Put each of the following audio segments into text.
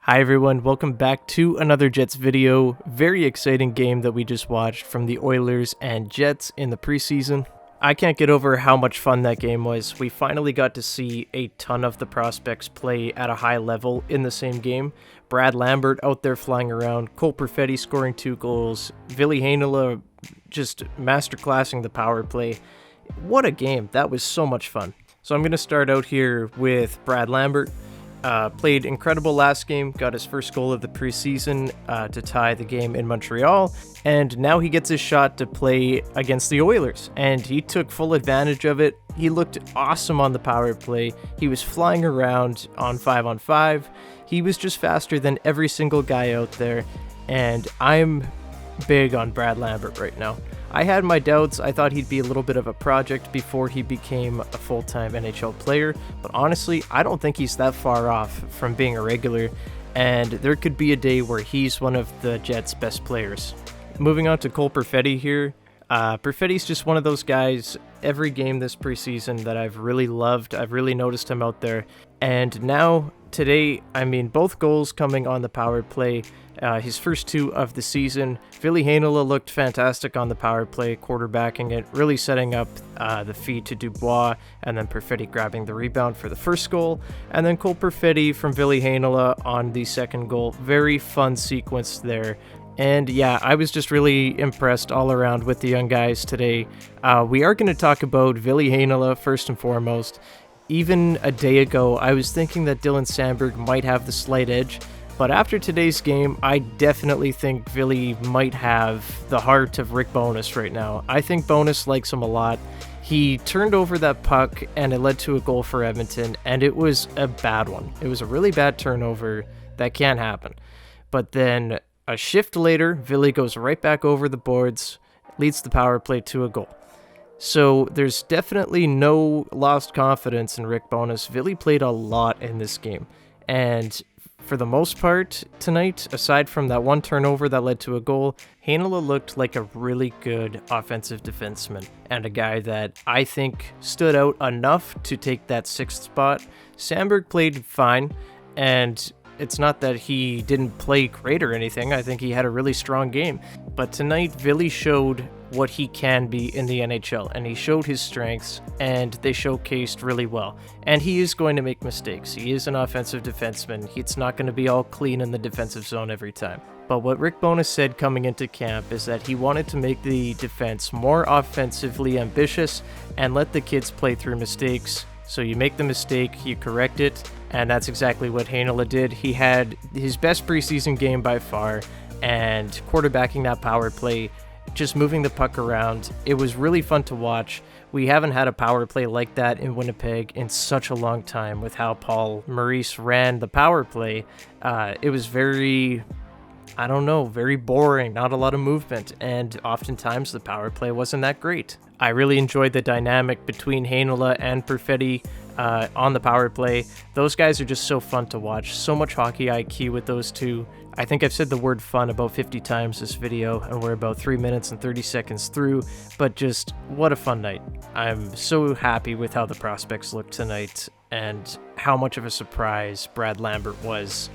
Hi everyone, welcome back to another Jets video. Very exciting game that we just watched from the Oilers and Jets in the preseason. I can't get over how much fun that game was. We finally got to see a ton of the prospects play at a high level in the same game. Brad Lambert out there flying around, Cole Perfetti scoring 2 goals, Ville Heinola just masterclassing the power play. What a game, that was so much fun. So I'm going to start out here with Brad Lambert. Played incredible last game, got his first goal of the preseason to tie the game in Montreal, and now he gets his shot to play against the Oilers, and he took full advantage of it. He looked awesome on the power play. He was flying around on 5-on-5. He was just faster than every single guy out there, and I'm big on Brad Lambert right now. I had my doubts. I thought he'd be a little bit of a project before he became a full-time NHL player, but honestly, I don't think he's that far off from being a regular, and there could be a day where he's one of the Jets' best players. Moving on to Cole Perfetti here. Perfetti's just one of those guys every game this preseason that I've really loved. I've really noticed him out there, and now today, both goals coming on the power play. His first 2 of the season. Ville Heinola looked fantastic on the power play, quarterbacking it, really setting up the feed to Dubois, and then Perfetti grabbing the rebound for the first goal, and then Cole Perfetti from Ville Heinola on the second goal. Very fun sequence there. And yeah, I was just really impressed all around with the young guys today. We are going to talk about Ville Heinola first and foremost. Even a day ago, I was thinking that Dylan Sandberg might have the slight edge, but after today's game, I definitely think Ville might have the heart of Rick Bowness right now. I think Bowness likes him a lot. He turned over that puck, and it led to a goal for Edmonton, and it was a bad one. It was a really bad turnover. That can't happen. But then a shift later, Ville goes right back over the boards, leads the power play to a goal. So there's definitely no lost confidence in Rick Bowness. Ville played a lot in this game, and for the most part tonight, aside from that one turnover that led to a goal, Heinola looked like a really good offensive defenseman and a guy that I think stood out enough to take that 6th spot. Sandberg played fine, and it's not that he didn't play great or anything. I think he had a really strong game. But tonight, Ville showed what he can be in the NHL, and he showed his strengths, and they showcased really well. And he is going to make mistakes. He is an offensive defenseman. It's not going to be all clean in the defensive zone every time. But what Rick Bowness said coming into camp is that he wanted to make the defense more offensively ambitious and let the kids play through mistakes. So you make the mistake, you correct it, and that's exactly what Heinola did. He had his best preseason game by far, and quarterbacking that power play, just moving the puck around. It was really fun to watch. We haven't had a power play like that in Winnipeg in such a long time with how Paul Maurice ran the power play. It was very boring, not a lot of movement, and oftentimes the power play wasn't that great. I really enjoyed the dynamic between Heinola and Perfetti on the power play. Those guys are just so fun to watch. So much hockey IQ with those two. I think I've said the word fun about 50 times this video, and we're about 3 minutes and 30 seconds through, but just what a fun night. I'm so happy with how the prospects looked tonight and how much of a surprise Brad Lambert was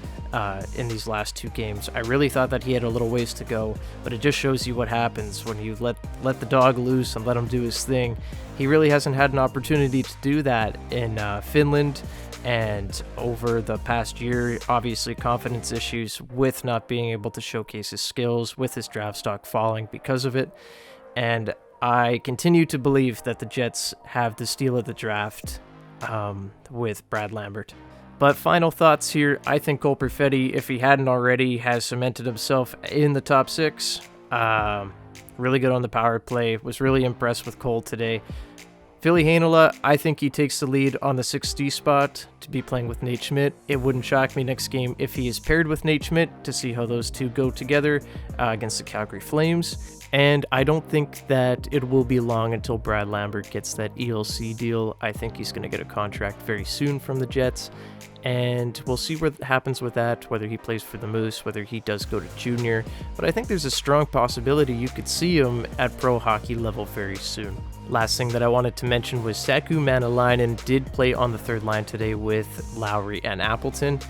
in these last 2 games. I really thought that he had a little ways to go, but it just shows you what happens when you let the dog loose and let him do his thing. He really hasn't had an opportunity to do that in Finland, and over the past year, obviously confidence issues with not being able to showcase his skills, with his draft stock falling because of it. And I continue to believe that the Jets have the steal of the draft with Brad Lambert. But final thoughts here, I think Cole Perfetti, if he hadn't already, has cemented himself in the top 6. Really good on the power play. Was really impressed with Cole today. Ville Heinola, I think he takes the lead on the 6D spot to be playing with Nate Schmidt. It wouldn't shock me next game if he is paired with Nate Schmidt to see how those two go together against the Calgary Flames. And I don't think that it will be long until Brad Lambert gets that ELC deal. I think he's going to get a contract very soon from the Jets. And we'll see what happens with that, whether he plays for the Moose, whether he does go to junior. But I think there's a strong possibility you could see him at pro hockey level very soon. Last thing that I wanted to mention was Saku Manalainen did play on the third line today with Lowry and Appleton.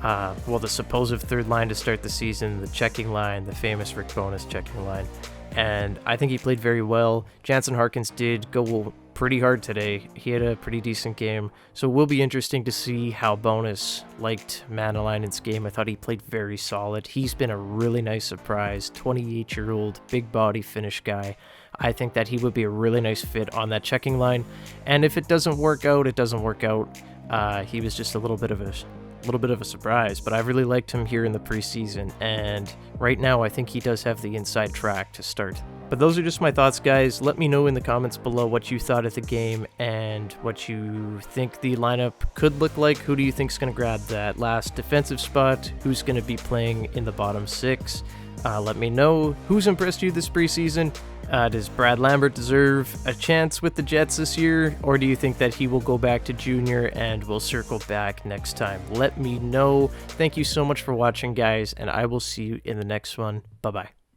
well, the supposed third line to start the season, the checking line, the famous Rick Bowness checking line. And I think he played very well. Jansen Harkins did go pretty hard today. He had a pretty decent game. So it will be interesting to see how Bowness liked Manalainen's game. I thought he played very solid. He's been a really nice surprise. 28-year-old, big body Finnish guy. I think that he would be a really nice fit on that checking line. And if it doesn't work out, it doesn't work out. He was just a little bit of a surprise, but I really liked him here in the preseason, and right now I think he does have the inside track to start. But those are just my thoughts, guys. Let me know in the comments below what you thought of the game and what you think the lineup could look like. Who do you think is going to grab that last defensive spot? Who's going to be playing in the bottom six? Let me know who's impressed you this preseason. Does Brad Lambert deserve a chance with the Jets this year, or do you think that he will go back to junior and will circle back next time? Let me know. Thank you so much for watching, guys, and I will see you in the next one. Bye-bye.